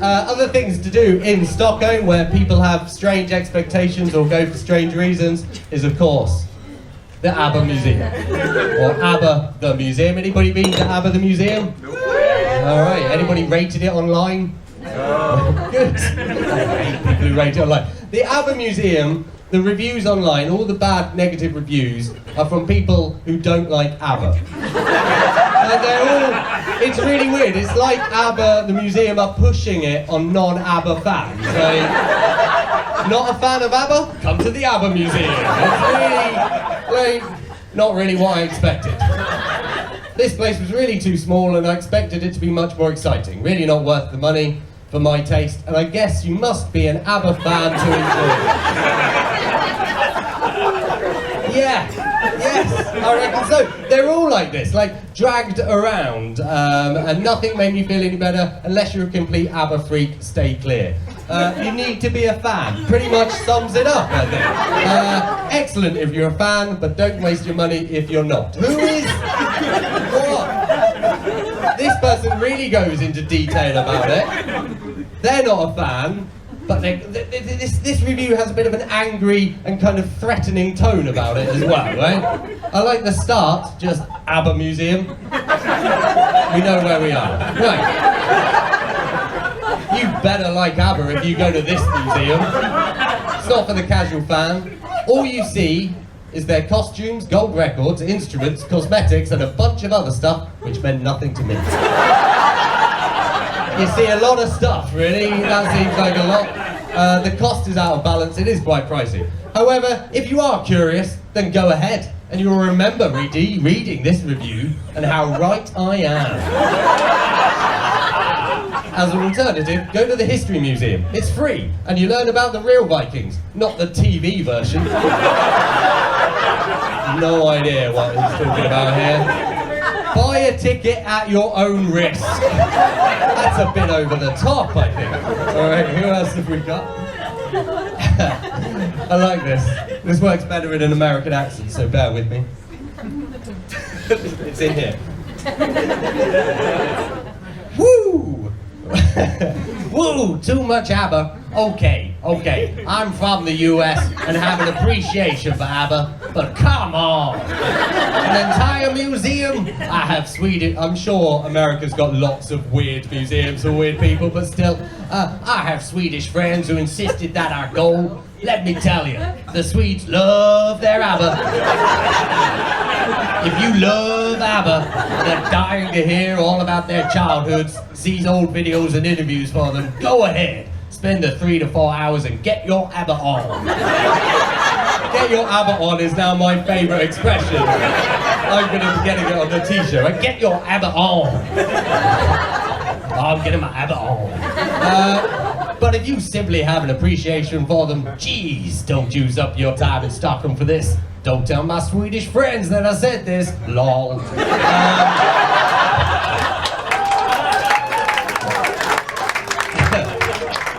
other things to do in Stockholm where people have strange expectations or go for strange reasons is, of course, the ABBA Museum. Or ABBA the Museum. Anybody been to ABBA the Museum? Alright, anybody rated it online? No. Good. I hate people who rate it online. The ABBA Museum, the reviews online, all the bad negative reviews are from people who don't like ABBA. And they're all, it's really weird. It's like ABBA, the museum, are pushing it on non-ABBA fans. Like, not a fan of ABBA? Come to the ABBA Museum. It's really, like, not really what I expected. This place was really too small and I expected it to be much more exciting. Really not worth the money for my taste, and I guess you must be an ABBA fan to enjoy it. Yeah, yes, I reckon so. They're all like this, like dragged around, and nothing made me feel any better. Unless you're a complete ABBA freak, stay clear. You need to be a fan. Pretty much sums it up, I think. Excellent if you're a fan, but don't waste your money if you're not. Who is? What? This person really goes into detail about it. They're not a fan, but this review has a bit of an angry and kind of threatening tone about it as well, right? I like the start, just ABBA Museum. We know where we are. Right. You better like ABBA if you go to this museum. It's not for the casual fan. All you see is their costumes, gold records, instruments, cosmetics, and a bunch of other stuff which meant nothing to me. You see a lot of stuff, really. That seems like a lot. The cost is out of balance. It is quite pricey. However, if you are curious, then go ahead, and you will remember reading this review and how right I am. As an alternative, go to the History Museum. It's free, and you learn about the real Vikings, not the TV version. No idea what he's talking about here. Buy a ticket at your own risk. That's a bit over the top, I think. Alright, who else have we got? I like this. This works better in an American accent, so bear with me. It's in here. Woo! Woo! Too much ABBA. Okay. I'm from the US and have an appreciation for ABBA, but come on! An entire museum? I have Sweden. I'm sure America's got lots of weird museums for weird people, but still, I have Swedish friends who insisted that our goal. Let me tell you, the Swedes love their ABBA. If you love ABBA and are dying to hear all about their childhoods, see old videos and interviews for them, go ahead. Spend the 3 to 4 hours and get your ABBA on. Get your ABBA on is now my favourite expression. I'm going to be getting it on the t-shirt. Get your ABBA on. I'm getting my ABBA on. But if you simply have an appreciation for them, geez, don't use up your time in Stockholm for this. Don't tell my Swedish friends that I said this. Lol.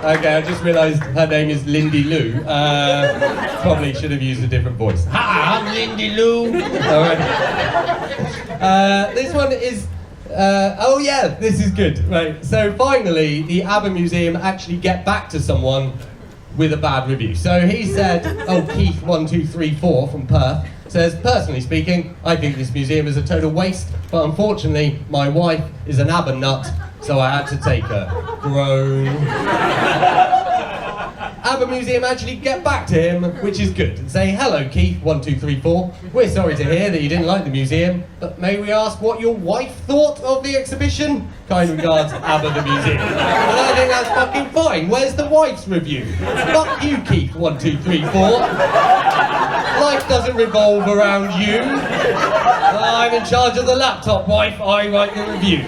Okay, I just realised her name is Lindy Lou. Probably should have used a different voice. Hi, I'm Lindy Lou. Alright. This one is... oh yeah, this is good. Right, so finally, the ABBA Museum actually get back to someone with a bad review. So he said, Keith1234 from Perth, says, personally speaking, I think this museum is a total waste, but unfortunately, my wife is an ABBA nut, so I had to take her. Groan. ABBA Museum actually get back to him, which is good, and say, hello Keith1234, we're sorry to hear that you didn't like the museum, but may we ask what your wife thought of the exhibition? Kind regards, ABBA the Museum. And I think that's fucking fine. Where's the wife's review? Fuck you, Keith1234. Life doesn't revolve around you. I'm in charge of the laptop, wife. I write the reviews.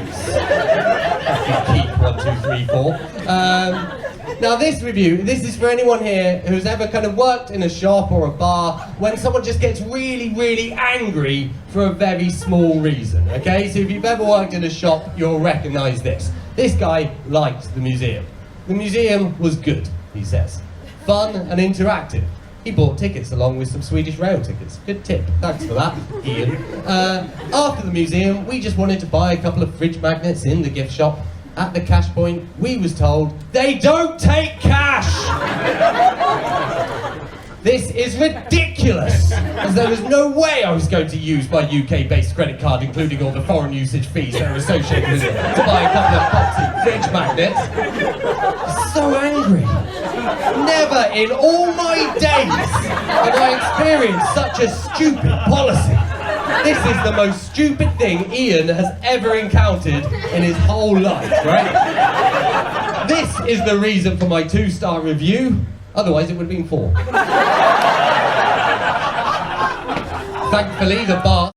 Keith1234. Now this review, this is for anyone here who's ever kind of worked in a shop or a bar when someone just gets really, really angry for a very small reason, okay? So if you've ever worked in a shop, you'll recognise this. This guy liked the museum. The museum was good, he says. Fun and interactive. He bought tickets along with some Swedish rail tickets. Good tip, thanks for that, Ian. After the museum, we just wanted to buy a couple of fridge magnets in the gift shop. At the cash point, we was told, they don't take cash! This is ridiculous, as there was no way I was going to use my UK-based credit card, including all the foreign usage fees that are associated with it, to buy a couple of boxy fridge magnets. So angry. Never in all my days have I experienced such a stupid policy. This is the most stupid thing Ian has ever encountered in his whole life, right? This is the reason for my 2-star review, otherwise it would have been 4. Thankfully, the bar...